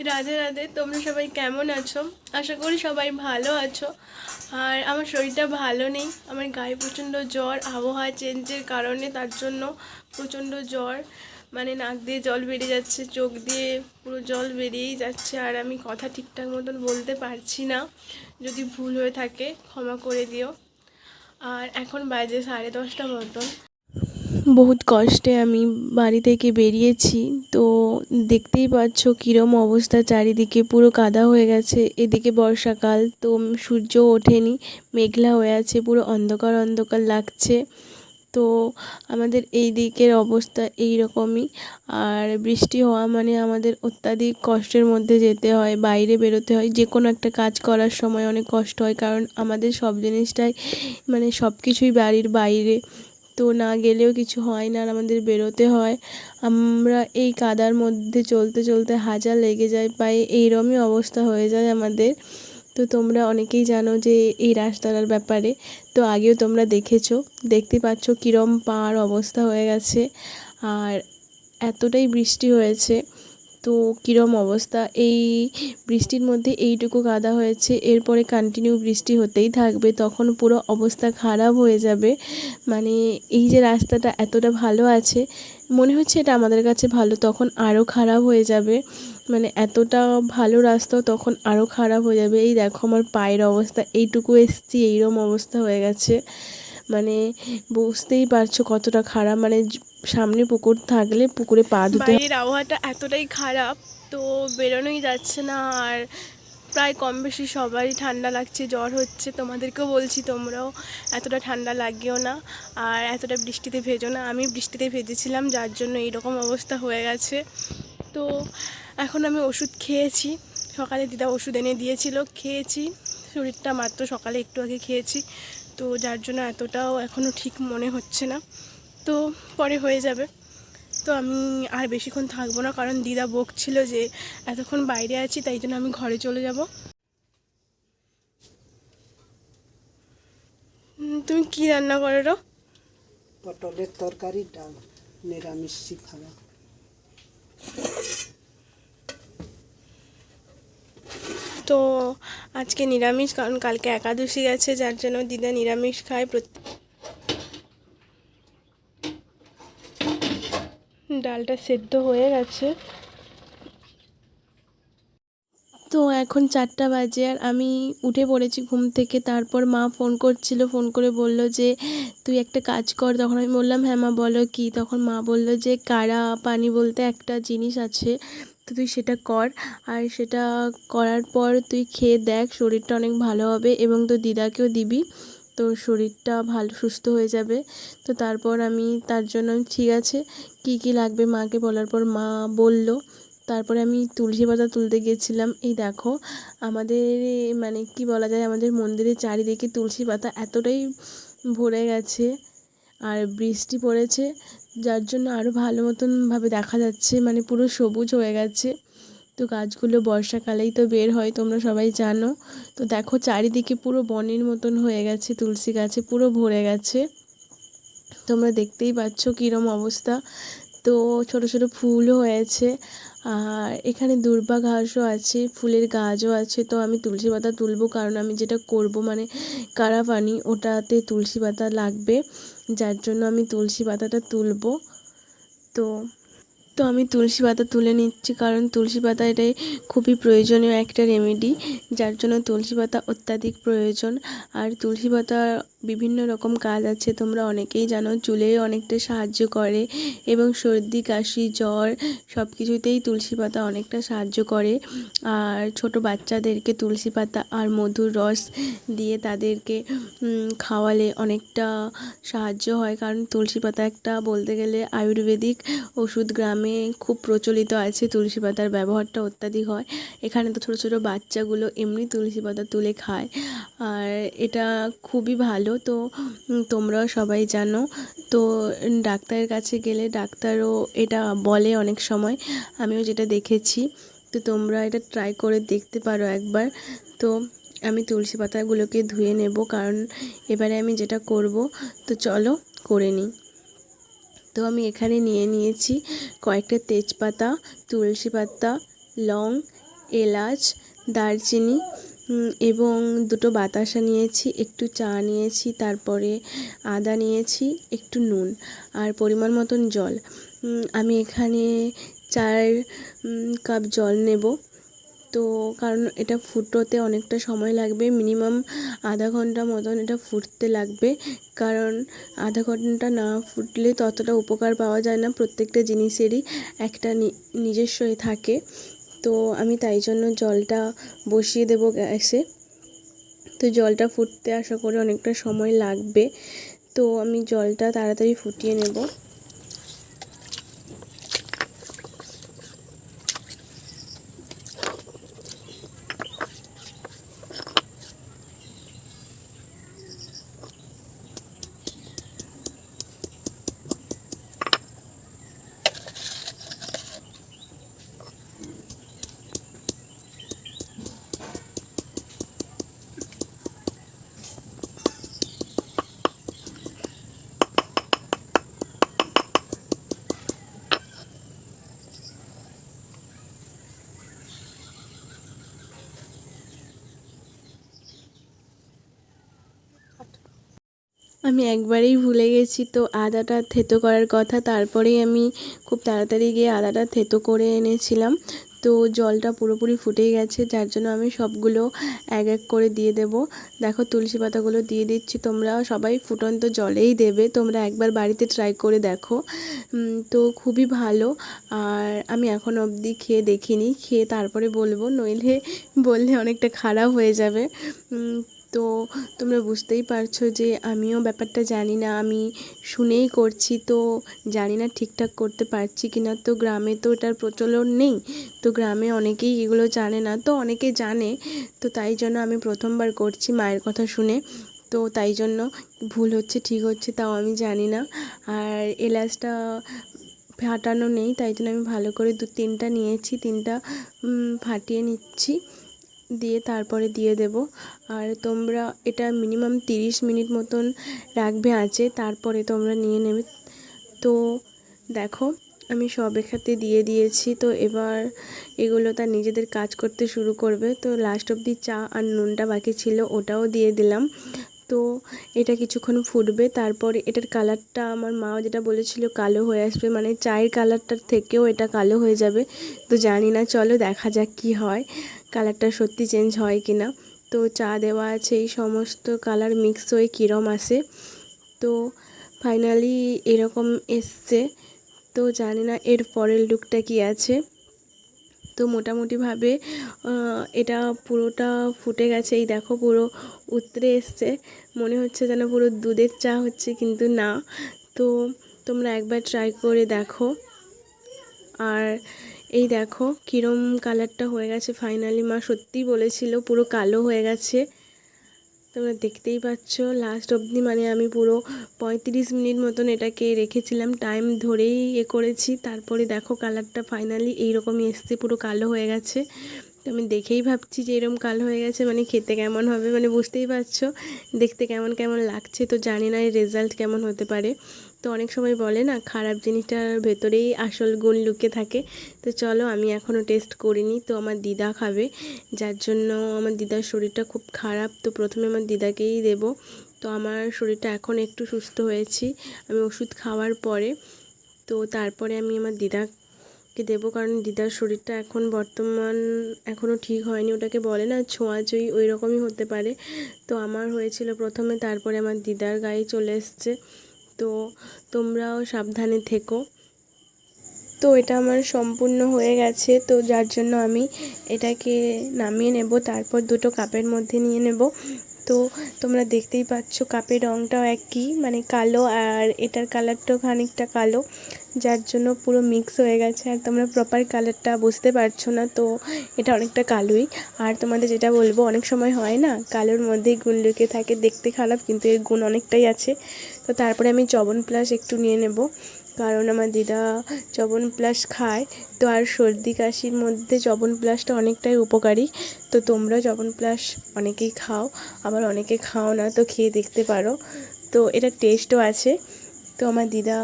রাধে রাধে। তোমরা সবাই কেমন আছো? আশা করি সবাই ভালো আছো। আর আমার শরীরটা ভালো নেই, আমার গায়ে প্রচণ্ড জ্বর, আবহাওয়া চেঞ্জের কারণে তার জন্য প্রচণ্ড জ্বর। মানে নাক দিয়ে জল বেরিয়ে যাচ্ছে, চোখ দিয়ে পুরো জল বেরিয়েই যাচ্ছে, আর আমি কথা ঠিকঠাক মতন বলতে পারছি না। যদি ভুল হয়ে থাকে ক্ষমা করে দিও। আর এখন বাজে 10:30 মতন। বহুত কষ্টে আমি বাড়ি থেকে বেরিয়েছি। তো দেখতেই পাচ্ছ কীরম অবস্থা, চারিদিকে পুরো কাদা হয়ে গেছে। এদিকে বর্ষাকাল, তো সূর্য ওঠেনি, মেঘলা হয়ে আছে, পুরো অন্ধকার অন্ধকার লাগছে। তো আমাদের এই দিকের অবস্থা এই রকমই। আর বৃষ্টি হওয়া মানে আমাদের অত্যাধিক কষ্টের মধ্যে যেতে হয়, বাইরে বেরোতে হয়, যে কোনো একটা কাজ করার সময় অনেক কষ্ট হয়, কারণ আমাদের সব জিনিসটাই মানে সব কিছুই বাড়ির বাইরে। তো না গেলেও কিছু হয় না, আর আমাদের বেরোতে হয়। আমরা এই কাদার মধ্যে চলতে চলতে হাজার লেগে যায় পায়ে, এইরকমই অবস্থা হয়ে যায় আমাদের। তো তোমরা অনেকেই জানো যে এই রাস্তাটার ব্যাপারে। তো আগেও তোমরা দেখেছো, দেখতে পাচ্ছ কীরম পার অবস্থা হয়ে গেছে। আর এতটাই বৃষ্টি হয়েছে, তো কীরম অবস্থা, এই বৃষ্টির মধ্যে এইটুকু কাদা হয়েছে, এরপরে কন্টিনিউ বৃষ্টি হতেই থাকবে, তখন পুরো অবস্থা খারাপ হয়ে যাবে। মানে এই যে রাস্তাটা এতটা ভালো আছে, মনে হচ্ছে এটা আমাদের কাছে ভালো, তখন আরও খারাপ হয়ে যাবে। মানে এতটা ভালো রাস্তাও তখন আরও খারাপ হয়ে যাবে। এই দেখো আমার পায়ের অবস্থা, এইটুকু এসছি এইরকম অবস্থা হয়ে গেছে। মানে বুঝতেই পারছো কতটা খারাপ। মানে সামনে পুকুর থাকলে পুকুরে পা ধুতে হয়। বাইরের আবহাওয়াটা এতটাই খারাপ, তো বেরোনোই যাচ্ছে না। আর প্রায় কম বেশি সবারই ঠান্ডা লাগছে, জ্বর হচ্ছে। তোমাদেরকেও বলছি তোমরাও এতটা ঠান্ডা লাগিও না, আর এতটা বৃষ্টিতে ভেজো না। আমি বৃষ্টিতে ভেজেছিলাম, যার জন্য এইরকম অবস্থা হয়ে গেছে। তো এখন আমি ওষুধ খেয়েছি, সকালে দিদা ওষুধ এনে দিয়েছিল, খেয়েছি। শরীরটা মাত্র সকালে একটু আগে খেয়েছি, তো যার জন্য এতটাও এখনও ঠিক মনে হচ্ছে না। তো পরে হয়ে যাবে। তো আমি আর বেশিক্ষণ থাকবো না, কারণ দিদা বকছিল যে এতক্ষণ বাইরে আছি, তাই জন্য আমি ঘরে চলে যাব। তুমি কি রান্না করো? পটলের তরকারি, ডাল, নিরামিষ খাবার। তো আজকে নিরামিষ, কারণ কালকে একাদশী গেছে, যার জন্য দিদা নিরামিষ খায়। ডালটা সেদ্ধ হয়ে গেছে। তো এখন 4টা বাজে, আর আমি উঠে পড়েছি ঘুম থেকে। তারপর মা ফোন করছিল, ফোন করে বলল যে তুই একটা কাজ কর। তখন আমি বললাম হ্যাঁ মা বলো কী। তখন মা বলল যে কাড়া পানি বলতে একটা জিনিস আছে, তো তুই সেটা কর। আর সেটা করার পর তুই খেয়ে দেখ, শরীরটা অনেক ভালো হবে, এবং তোর দিদাকেও দিবি, তো শরীরটা ভালো সুস্থ হয়ে যাবে। তো তারপর আমি তার জন্য ঠিক আছে, কী কী লাগবে মাকে বলার পর মা বলল। তারপরে আমি তুলসী পাতা তুলতে গিয়েছিলাম। এই দেখো আমাদের মানে কি বলা যায়, আমাদের মন্দিরের চারিদিকে তুলসী পাতা এতটাই ভরে গেছে, আর বৃষ্টি পড়েছে, যার জন্য আরও ভালো মতনভাবে দেখা যাচ্ছে, মানে পুরো সবুজ হয়ে গেছে। তো গাছগুলো বর্ষাকালেই তো বের হয়, তোমরা সবাই জানো। তো দেখো চারিদিকে পুরো বনের মতন হয়ে গেছে, তুলসী গাছে পুরো ভরে গেছে। তোমরা দেখতেই পাচ্ছ কীরম অবস্থা। তো ছোট ছোট ফুলও হয়েছে, আর এখানে দূর্বা ঘাসও আছে, ফুলের গাছও আছে। তো আমি তুলসী পাতা তুলবো, কারণ আমি যেটা করব মানে কাড়া পানি, ওটাতে তুলসী পাতা লাগবে, যার জন্য আমি তুলসী পাতাটা তুলবো। তো তো আমি তুলসী পাতা তুলে নিচ্ছি, কারণ তুলসী পাতা এটাই খুবই প্রয়োজনীয় একটা রেমেডি, যার জন্য তুলসী পাতা অত্যাধিক প্রয়োজন। আর তুলসী পাতা বিভিন্ন রকম কাজ আছে, তোমরা অনেকেই জানো, চুলে অনেকটা সাহায্য করে, এবং সর্দি কাশি জ্বর সব কিছুতেই তুলসী পাতা অনেকটা সাহায্য করে। আর ছোট বাচ্চাদেরকে তুলসী পাতা আর মধুর রস দিয়ে তাদেরকে খাওয়ালে অনেকটা সাহায্য হয়, কারণ তুলসী পাতা একটা বলতে গেলে আয়ুর্বেদিক ওষুধ। গ্রামে খুব প্রচলিত আছে, তুলসী পাতার ব্যবহারটা অত্যাধিক হয়। এখানে তো ছোটো ছোটো বাচ্চাগুলো এমনি তুলসী পাতা তুলে খায়, আর এটা খুবই ভালো। তো তোমরাও সবাই জানো। তো ডাক্তারের কাছে গেলে ডাক্তারও এটা বলে অনেক সময়, আমিও যেটা দেখেছি। তো তোমরা এটা ট্রাই করে দেখতে পারো একবার। তো আমি তুলসী পাতাগুলোকে ধুয়ে নেব, কারণ এবারে আমি যেটা করব, তো চলো করে নিই। তো আমি এখানে নিয়ে নিয়েছি কয়েকটা তেজপাতা, তুলসী পাতা, লং, এলাচ, দারচিনি এবং দুটো বাতাসা নিয়েছি, একটু চা নিয়েছি, তারপরে আদা নিয়েছি, একটু নুন আর পরিমাণ মতন জল। আমি এখানে 4 কাপ জল নেব। তো কারণ এটা ফুটোতে অনেকটা সময় লাগবে, মিনিমাম আধা ঘন্টা মতন এটা ফুটতে লাগবে। কারণ আধা ঘন্টা না ফুটলে ততটা উপকার পাওয়া যায় না, প্রত্যেকটা জিনিসেরই একটা নিজস্ব থাকে। তো আমি তাই জন্য জলটা বসিয়ে দেবো গ্যাসে। তো জলটা ফুটতে আশা করি অনেকটা সময় লাগবে, তো আমি জলটা তাড়াতাড়ি ফুটিয়ে নেব। আমি একবারেই ভুলে গেছি, তো আদাটা থেতো করার কথা, তারপরেই আমি খুব তাড়াতাড়ি গিয়ে আদাটা থেতো করে এনেছিলাম। তো জলটা পুরোপুরি ফুটে গেছে, যার জন্য আমি সবগুলো এক এক করে দিয়ে দেব। দেখো তুলসী পাতাগুলো দিয়ে দিচ্ছি। তোমরা সবাই ফুটন্ত জলেই দেবে, তোমরা একবার বাড়িতে ট্রাই করে দেখো। তো খুবই ভালো। আর আমি এখন অবধি খেয়ে দেখিনি, খেয়ে তারপরে বলবো, নইলে বললে অনেকটা খারাপ হয়ে যাবে। তো তোমরা বুঝতেই পারছো যে আমিও ব্যাপারটা জানি না, আমি শুনেই করছি, তো জানি না ঠিকঠাক করতে পারছি কি না। তো গ্রামে তো এটার প্রচলন নেই, তো গ্রামে অনেকেই এগুলো জানে না, তো অনেকে জানে, তো তাই জন্য আমি প্রথমবার করছি মায়ের কথা শুনে। তো তাই জন্য ভুল হচ্ছে ঠিক হচ্ছে তাও আমি জানি না। আর এলাচটা ফাটানো নেই, তাই জন্য আমি ভালো করে 2-3টা নিয়েছি, 3টা ফাটিয়ে নিচ্ছি, দিয়ে তারপরে দিয়ে দেব। আর তোমরা এটা মিনিমাম 30 মিনিট মতন রাখবে আঁচে, তারপরে তোমরা নিয়ে নেবে। তো দেখো আমি সব এখানে দিয়ে দিয়েছি, তো এবার এগুলো তার নিজেদের কাজ করতে শুরু করবে। তো লাস্ট অবধি চা আর নুনটা বাকি ছিল, ওটাও দিয়ে দিলাম। তো এটা কিছুক্ষণ ফুটবে, তারপরে এটার কালারটা আমার মা যেটা বলেছিল কালো হয়ে আসবে, মানে চায়ের কালারটার থেকেও এটা কালো হয়ে যাবে। তো জানি না, চলো দেখা যাক কী হয়, কালারটা সত্যি চেঞ্জ হয় কি না। তো চা দেওয়া আছে, এই সমস্ত কালার মিক্স হয়ে কীরম আসে। তো ফাইনালি এরকম এসছে। তো জানি না এর পরের লুকটা কী আছে। তো মোটামুটিভাবে এটা পুরোটা ফুটে গেছে, এই দেখো পুরো উতরে এসছে, মনে হচ্ছে যেন পুরো দুধের চা হচ্ছে, কিন্তু না। তো তোমরা একবার ট্রাই করে দেখো। আর এই দেখো কীরম কালারটা হয়ে গেছে, ফাইনালি মা সত্যিই বলেছিল পুরো কালো হয়ে গেছে। তোমরা দেখতেই পাচ্ছ লাস্ট অবধি, মানে আমি পুরো 35 মিনিট মতন এটাকে রেখেছিলাম, টাইম ধরেই করেছি। তারপরে দেখো কালারটা ফাইনালি এইরকমই এসছে, পুরো কালো হয়ে গেছে। তো আমি দেখেই ভাবছি যে এরকম কালো হয়ে গেছে মানে খেতে কেমন হবে, মানে বুঝতেই পারছো দেখতে কেমন কেমন লাগছে। তো জানি না এর রেজাল্ট কেমন হতে পারে। তো অনেক সময় বলে না খারাপ জিনিসটার ভেতরেই আসল গুণ লুকিয়ে থাকে। তো চলো আমি এখনও টেস্ট করিনি, তো আমার দিদা খাবে, যার জন্য আমার দিদার শরীরটা খুব খারাপ। তো প্রথমে আমার দিদাকেই দেব। তো আমার শরীরটা এখন একটু সুস্থ হয়েছি আমি ওষুধ খাওয়ার পরে। তো তারপরে আমি আমার দিদাকে দেবো, কারণ দিদার শরীরটা এখন বর্তমান এখনও ঠিক হয়নি, ওটাকে বলে না ছোঁয়াছুঁই, ওই রকমই হতে পারে। তো আমার হয়েছিল প্রথমে, তারপরে আমার দিদার গায়ে চলে এসছে। তো তোমরাও সাবধানে থেকো। তো এটা আমার সম্পূর্ণ হয়ে গেছে, তো যার জন্য আমি এটাকে নামিয়ে নেব, তারপর দুটো কাপের মধ্যে নিয়ে নেব। তো তোমরা দেখতেই পাচ্ছ কাপের রঙটাও একই, মানে কালো, আর এটার কালারটাও খানিকটা কালো, যার জন্য পুরো মিক্স হয়ে গেছে। আর তোমরা প্রপার কালারটা বুঝতে পারছো না, তো এটা অনেকটা কালোই। আর তোমাদের যেটা বলবো, অনেক সময় হয় না কালোর মধ্যেই গুণ লুকিয়ে থাকে, দেখতে খারাপ কিন্তু এর গুণ অনেকটাই আছে। তো তারপরে আমি চ্যবনপ্রাশ একটু নিয়ে নেব, কারণ আমার দিদা চ্যবনপ্রাশ খায়। তো আর সর্দি কাশির মধ্যে চ্যবনপ্রাশটা অনেকটাই উপকারী। তো তোমরা চ্যবনপ্রাশ অনেকেই খাও, আবার অনেকে খাও না, তো খেয়ে দেখতে পারো। তো এটা টেস্টও আছে। তো আমার দিদা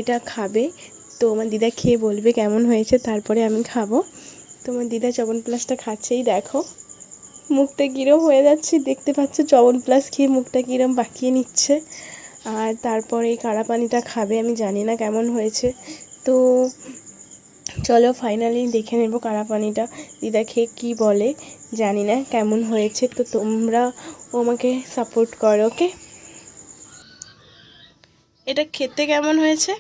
এটা খাবে, তো আমার দিদা খেয়ে বলবে কেমন হয়েছে, তারপরে আমি খাবো। তোমার দিদা চ্যবনপ্রাশটা খাচ্ছেই, দেখো মুখটা কীরম হয়ে যাচ্ছে দেখতে পাচ্ছ, চ্যবনপ্রাশ খেয়ে মুখটা কীরম বাঁকিয়ে নিচ্ছে। আর তারপরে এই কাড়া পানিটা খাবে, আমি জানি না কেমন হয়েছে। তো চলো ফাইনালি দেখে নেব কাড়া পানিটা দিদা খেয়ে কী বলে, জানি না কেমন হয়েছে। তো তোমরা আমাকে সাপোর্ট করো, ওকে? এটা খেতে কেমন হয়েছে?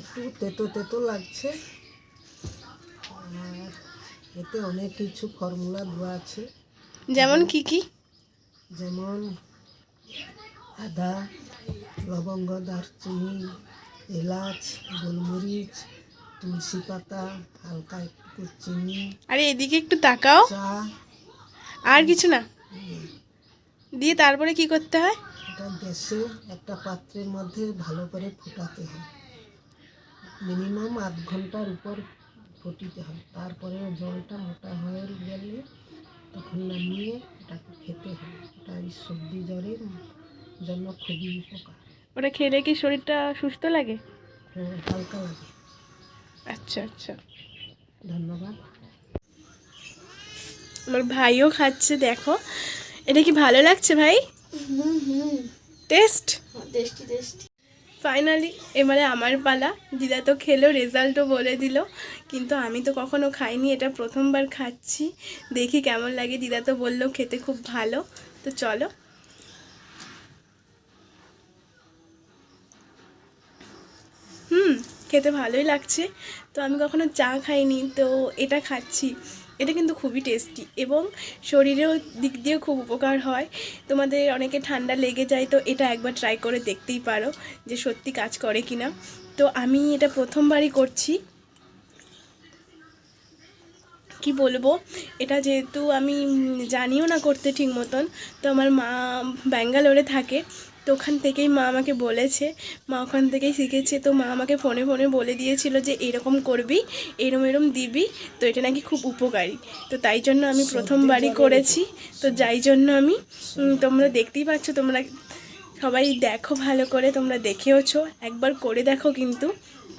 একটু তেতো তেতো লাগছে, আর এতে অনেক কিছু ফর্মুলা দেওয়া আছে, যেমন কি কি? যেমন আদা, লবঙ্গ, দারচিনি, এলাচ, গোলমরিচ, তুলসী পাতা, হালকা একটু চিনি, আরে এদিকে একটু তাকাও। চা। আর কিছু না দিয়ে তারপরে কি করতে হয়? এটা গ্যাসে একটা পাত্রের মধ্যে ভালো করে ফুটাতে হয়, মিনিমাম 8 ঘন্টার উপর ফুটিতে হয়। তারপরে জলটা মোটা হয়ে গেলে তখন নামিয়ে এটাকে খেতে হয়। এটা এই সর্দি জ্বরের জন্য খুবই উপকার। ওটা খেলে কি শরীরটা সুস্থ লাগে? হ্যাঁ, হালকা লাগে। আচ্ছা আচ্ছা। ধন্যবাদ। আমার ভাইও খাচ্ছে, দেখো। এটা কি ভালো লাগছে ভাই? Test tasty tasty. ফাইনালি এবারে আমার পালা। দিদা তো খেলো, রেজাল্টও বলে দিল, কিন্তু আমি তো কখনো খাইনি, এটা প্রথমবার খাচ্ছি, দেখি কেমন লাগে। দিদা তো বললো খেতে খুব ভালো। তো চলো। খেতে ভালোই লাগছে। তো আমি কখনো চা খাইনি, তো এটা খাচ্ছি। এটা কিন্তু খুবই টেস্টি এবং শরীরেও দিক দিয়ে খুব উপকার হয়। তোমাদের অনেকে ঠান্ডা লেগে যায়, তো এটা একবার ট্রাই করে দেখতেই পারো যে সত্যি কাজ করে কিনা। তো আমি এটা প্রথমবারই করছি। কি বলবো, এটা যেহেতু আমি জানিও না করতে ঠিক মতন, তো আমার মা ব্যাঙ্গালোরে থাকে, তো ওখান থেকেই মা আমাকে বলেছে, মা ওখান থেকেই শিখেছে। তো মা আমাকে ফোনে ফোনে বলে দিয়েছিল যে এরকম করবি, এরম এরম দিবি, তো এটা নাকি খুব উপকারী। তো তাই জন্য আমি প্রথমবারই করেছি। তো যাই জন্য আমি তোমরা দেখতেই পাচ্ছ, তোমরা সবাই দেখো ভালো করে, তোমরা দেখেওছো, একবার করে দেখো, কিন্তু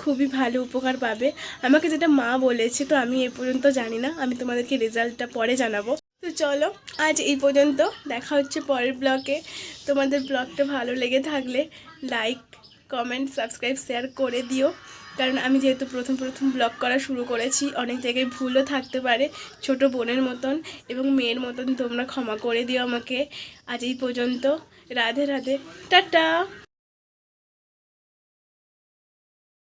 খুবই ভালো উপকার পাবে। আমাকে যেটা মা বলেছে, তো আমি এ পর্যন্ত জানি না, আমি তোমাদেরকে রেজাল্টটা পরে জানাবো। তো চলো আজ এই পর্যন্ত, দেখা হচ্ছে পরের ব্লগে। তোমাদের ব্লগটা ভালো লেগে থাকলে লাইক, কমেন্ট, সাবস্ক্রাইব, শেয়ার করে দিও, কারণ আমি যেহেতু প্রথম ব্লগ করা শুরু করেছি, অনেক জায়গায় ভুলও থাকতে পারে, ছোট বোনের মতন এবং মেয়ের মতন, তোমরা ক্ষমা করে দিও আমাকে। আজ এই পর্যন্ত, রাধে রাধে, টাটা।